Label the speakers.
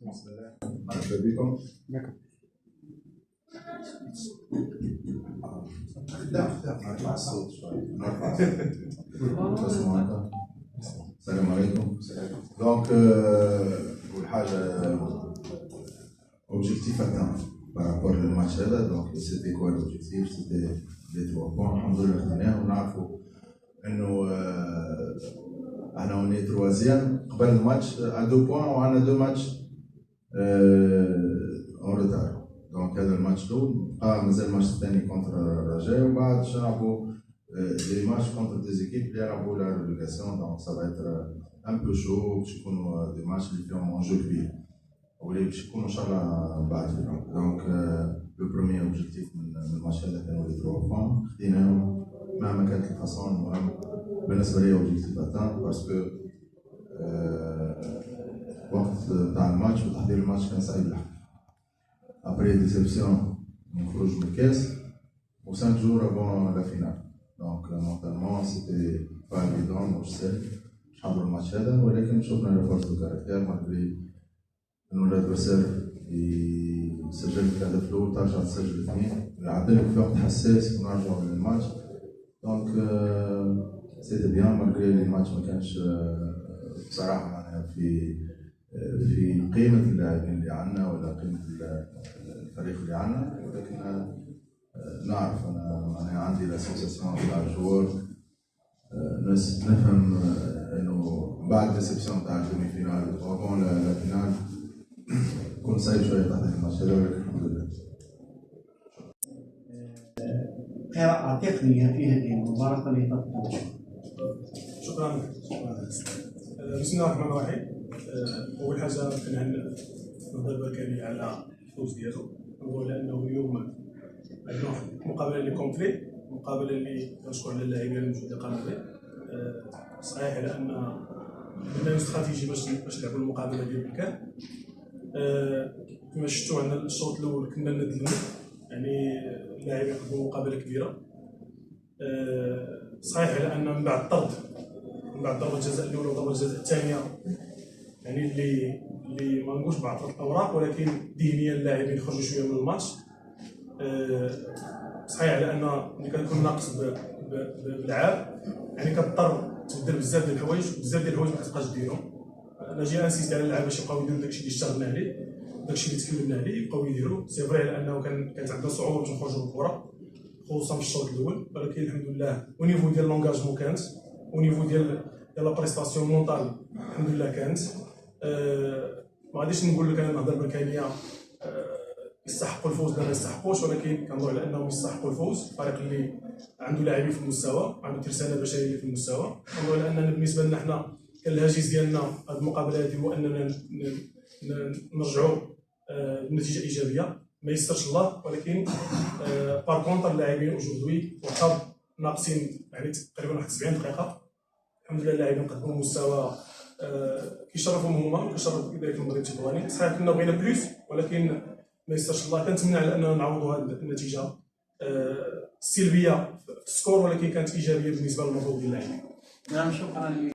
Speaker 1: بسم الله. مرحبا بكم. نرفع الصوت شوي. السلام عليكم. دونك أول حاجة objectif atteint par rapport للماتش هذا. دونك سيتي كوا l'objectif سيتي لي 3 بوان. الحمد لله خديناه ونعرفوا انه احنا وني تروازيام قبل الماتش ا 2 بوان وعندنا 2 ماتش اون روتار. دونك هذا الماتش الاول بقى مازال الماتش الثاني كونتر الرجاء ومن بعد نلعبوا لي ماتش كونتر دي زيكيب اللي يلعبوا لا ريليغاسيون. دونك سا با ايتر ان بو شو باش يكونوا دي ماتش اللي فيهم اونجو كبير واللي باش يكونوا ان شاء الله بعد فيهم. دونك لو بروميير اوبجيكتيف من الماتش هذا كانوا لي 3 بوان خديناهم مهما كانت الفاصون. المهم بالنسبه لي اوبجيكتيف اتان باسكو وقت تاع الماتش وتحضير الماتش كان صعيب الحق. ابري ديسيبسيون نخرج من الكاس و 5 جور افون لا فينال. دونك مونتالمون سيتي با ايفيدون مش سهل باش نحضروا الماتش هذا، ولكن شفنا لا فورس دو كاركتير مالغري انه الادفيرسير يسجل لك الهدف الاول ترجع تسجل اثنين يعدلك في وقت حساس ونرجعوا للماتش. دونك سيتي بيان مالغري لي الماتش ما كانش بصراحه معناها في قيمه اللاعبين اللي عندنا ولا قيمه الفريق اللي عندنا، ولكن نعرف انا عندي لا سونساسيون تاع الجوار نفهم انه بعد ديسيبسيون تاع الدومي فينال وافون لا فينال يكون صعيب شويه تحضير الماتش هذا، ولكن الحمد لله.
Speaker 2: قراءة تقنية في هذه المباراة فليتفضل.
Speaker 3: شكرا. بسم الله الرحمن الرحيم. أول حاجة كنهنئ نهضر بركاني على الفوز ديالو، نقول أنه اليوم عندنا واحد المقابلة اللي كومبلي، مقابلة اللي كنشكر على اللاعبين الموجودين قناة. صحيح على أن عندنا استراتيجي باش نلعبوا المقابلة ديال الكان. كما شفتوا عندنا الشوط الأول كنا ندلموا، يعني اللاعبين قدموا مقابلة كبيرة. صحيح على أن من بعد ضربة الجزاء الأولى وضربة الجزاء الثانية يعني اللي ما نقولش بعض الأوراق، ولكن ذهنيا اللاعبين خرجوا شوية من الماتش. صحيح على أن ملي كتكون ناقص باللعاب يعني كتضطر تبدل بزاف ديال الحوايج، وبزاف ديال الحوايج ما كتبقاش ديرهم. انا جاي انسيست على اللعابه باش يبقاو يديروا داكشي اللي اشتغلنا عليه، داكشي اللي تكلمنا عليه يبقاو يديروا. سي فري على انه كانت عندنا صعوبه باش نخرجوا بالكره خصوصا في الشوط الاول، ولكن الحمد لله ونيفو ديال لونغاجمون كانت، ونيفو ديال لا بريستاسيون مونطال الحمد لله كانت. ما غاديش نقول لك انا نهضر بالكانيه يستحقوا الفوز ولا ما يستحقوش، ولكن كنظن على انهم يستحقوا الفوز. الفريق اللي عنده لاعبين في المستوى، عنده ترسانه بشريه اللي في المستوى. كنظن على اننا بالنسبه لنا حنا كان الهاجس ديالنا هذه المقابله هذه هو اننا نرجعوا بنتيجه ايجابيه ما يسرش الله. ولكن بار كونتر اللاعبين اوجوردي وقت ناقصين يعني تقريبا واحد 70 دقيقه، الحمد لله اللاعبين قدموا مستوى كيشرفهم هما وكيشرف كذلك المدرب التطواني. صحيح كنا بغينا بلوس، ولكن ما يسرش الله. كنتمنى على اننا نعوضوا هذه النتيجه السلبيه في السكور، ولكن كانت ايجابيه بالنسبه للمردود ديال اللاعبين.
Speaker 2: نعم شكرا.